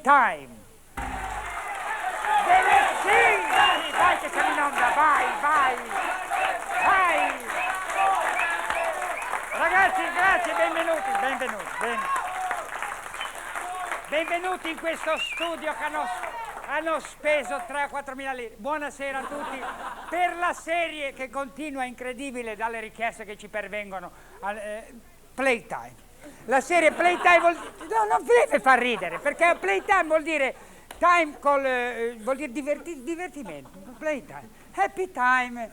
Playtime. Sì, vai che siamo in onda, vai. Ragazzi, grazie, benvenuti in questo studio che hanno speso 3-4 mila lire. Buonasera a tutti per la serie che continua incredibile dalle richieste che ci pervengono. Playtime. La serie Playtime non deve far ridere, perché Playtime vuol dire vuol dire divertimento. Playtime, happy time,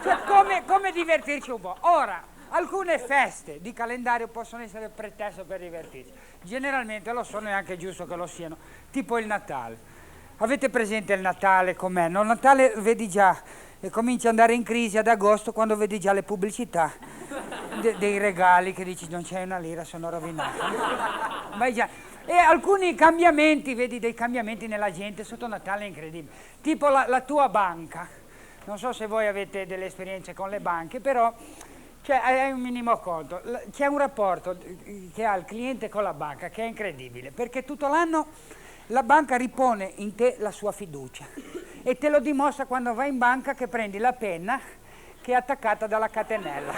cioè come divertirci un po'. Ora, alcune feste di calendario possono essere pretesto per divertirsi, generalmente lo sono e è anche giusto che lo siano, tipo il Natale. Avete presente il Natale com'è? No, il Natale vedi già, e comincia ad andare in crisi ad agosto quando vedi già le pubblicità dei regali che dici non c'è una lira, sono rovinato. Vai già. E alcuni cambiamenti, vedi dei cambiamenti nella gente sotto Natale incredibili, tipo la tua banca. Non so se voi avete delle esperienze con le banche, però hai un minimo conto. C'è un rapporto che ha il cliente con la banca che è incredibile, perché tutto l'anno la banca ripone in te la sua fiducia e te lo dimostra quando vai in banca che prendi la penna che è attaccata dalla catenella.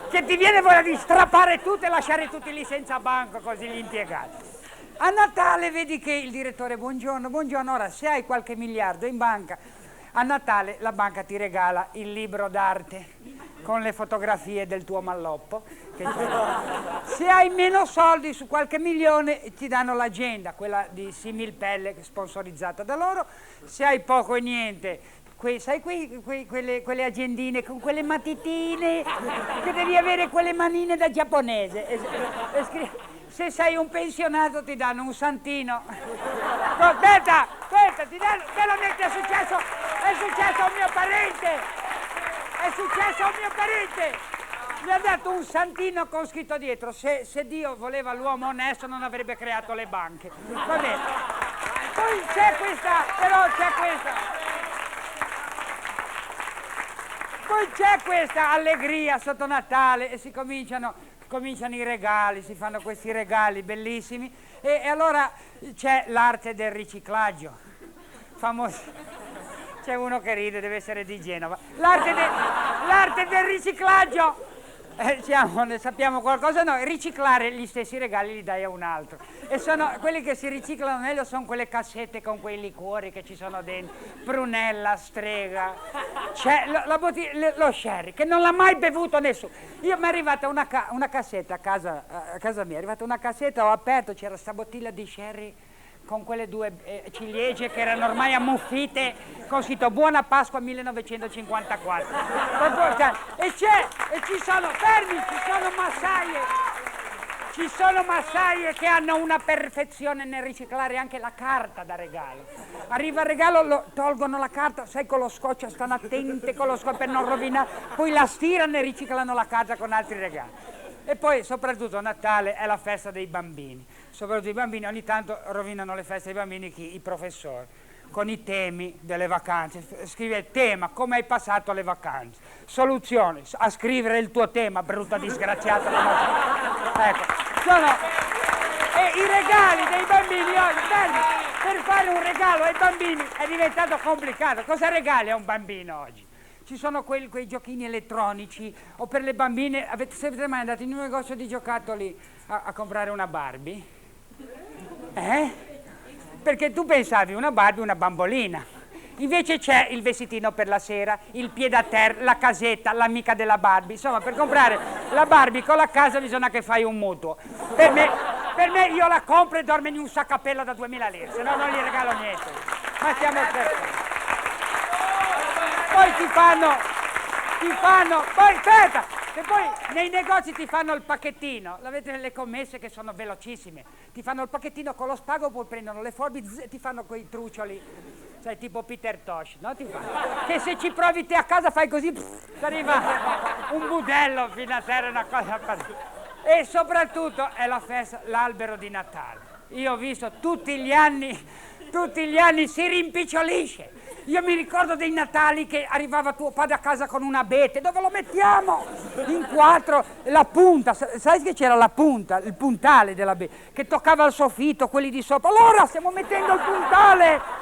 Che ti viene voglia di strappare tutto e lasciare tutti lì senza banco, così gli impiegati. A Natale vedi che il direttore, buongiorno, ora se hai qualche miliardo in banca, a Natale la banca ti regala il libro d'arte con le fotografie del tuo malloppo. Se hai meno soldi su qualche milione ti danno l'agenda, quella di Similpelle sponsorizzata da loro. Se hai poco e niente, sai quelle agendine con quelle matitine che devi avere quelle manine da giapponese. Se sei un pensionato ti danno un santino. Aspetta, te lo metti, è successo a un mio parente. Mi ha dato un santino con scritto dietro, se Dio voleva l'uomo onesto non avrebbe creato le banche. Va bene. Poi c'è questa allegria sotto Natale e si cominciano i regali, si fanno questi regali bellissimi e allora c'è l'arte del riciclaggio, famoso. C'è uno che ride, deve essere di Genova. L'arte del riciclaggio. Ne sappiamo qualcosa noi, riciclare gli stessi regali li dai a un altro. E quelli che si riciclano meglio sono quelle cassette con quei liquori che ci sono dentro, Prunella, Strega, c'è lo sherry, che non l'ha mai bevuto nessuno. Mi è arrivata una cassetta a casa mia, è arrivata una cassetta, ho aperto, c'era sta bottiglia di sherry con quelle due ciliegie che erano ormai ammuffite, con scritto Buona Pasqua 1954. E ci sono massaie che hanno una perfezione nel riciclare anche la carta da regalo. Arriva il regalo, tolgono la carta, sai, con lo scotch, stanno attente con lo scotch per non rovinare, poi la stirano e riciclano la carta con altri regali. E poi soprattutto Natale è la festa dei bambini. Soprattutto i bambini ogni tanto rovinano le feste dei bambini i professori, con i temi delle vacanze. Scrive tema, come hai passato le vacanze. Soluzione, a scrivere il tuo tema, brutta disgraziata. Ecco, e i regali dei bambini oggi, per fare un regalo ai bambini è diventato complicato. Cosa regali a un bambino oggi? Ci sono quei giochini elettronici, o per le bambine, siete mai andati in un negozio di giocattoli a comprare una Barbie? Perché tu pensavi una Barbie, una bambolina. Invece c'è il vestitino per la sera, il pied-à-terre, la casetta, l'amica della Barbie. Insomma, per comprare la Barbie con la casa bisogna che fai un mutuo. Per me io la compro e dormo in un saccapello da 2000 lire, se no non gli regalo niente. Ma stiamo scherzando. Poi poi aspetta, che poi nei negozi ti fanno il pacchettino, l'avete le commesse che sono velocissime, ti fanno il pacchettino con lo spago, poi prendono le forbici e ti fanno quei truccioli, sai, tipo Peter Tosh, no? Che se ci provi te a casa fai così, ti arriva un budello fino a terra, una cosa così. E soprattutto è la festa, l'albero di Natale. Io ho visto tutti gli anni si rimpicciolisce. Io mi ricordo dei Natali che arrivava tuo padre a casa con un abete, dove lo mettiamo? In 4, la punta, sai che c'era la punta, il puntale dell'abete, che toccava il soffitto, quelli di sopra. Allora stiamo mettendo il puntale!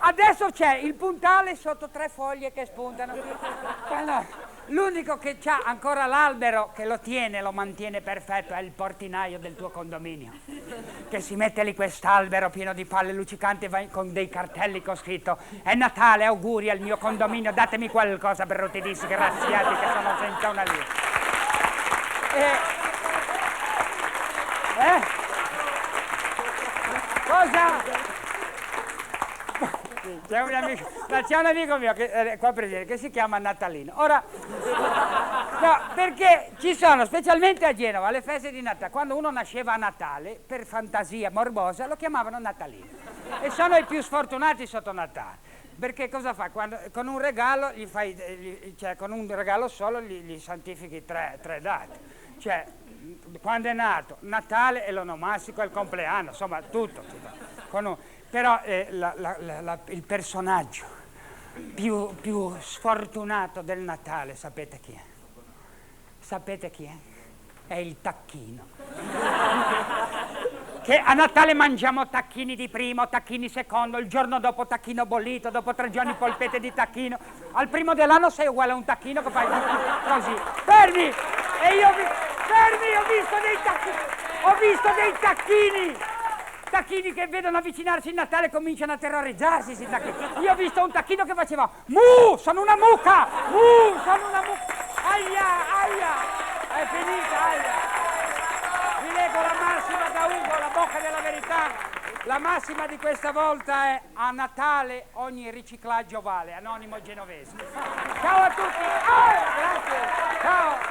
Adesso c'è il puntale sotto 3 foglie che spuntano. L'unico che c'ha ancora l'albero che lo tiene, lo mantiene perfetto, è il portinaio del tuo condominio, che si mette lì quest'albero pieno di palle luccicanti con dei cartelli con scritto: è Natale, auguri al mio condominio, datemi qualcosa per rottidissi, graziati che sono senza una lira. Cosa? C'è un amico mio che qua presente che si chiama Natalino. Ora, no, perché ci sono, specialmente a Genova, le feste di Natale. Quando uno nasceva a Natale, per fantasia morbosa, lo chiamavano Natalino. E sono i più sfortunati sotto Natale. Perché cosa fa? Con un regalo con un regalo solo gli santifichi tre date. Cioè, quando è nato, Natale e l'onomastico e il compleanno, insomma, tutto. Però il personaggio più sfortunato del Natale, sapete chi è? Sapete chi è? È il tacchino. Che a Natale mangiamo tacchini di primo, tacchini secondo, il giorno dopo tacchino bollito, dopo 3 giorni polpette di tacchino. Al primo dell'anno sei uguale a un tacchino che fai così. Fermi! E io ho visto dei tacchini! Tacchini che vedono avvicinarsi il Natale e cominciano a terrorizzarsi. Io ho visto un tacchino che faceva mu, sono una mucca, mu, sono una mucca, aia, è finita, aia. Vi leggo la massima da Ugo, la bocca della verità. La massima di questa volta è: a Natale ogni riciclaggio vale. Anonimo Genovese. Ciao a tutti, grazie, ciao.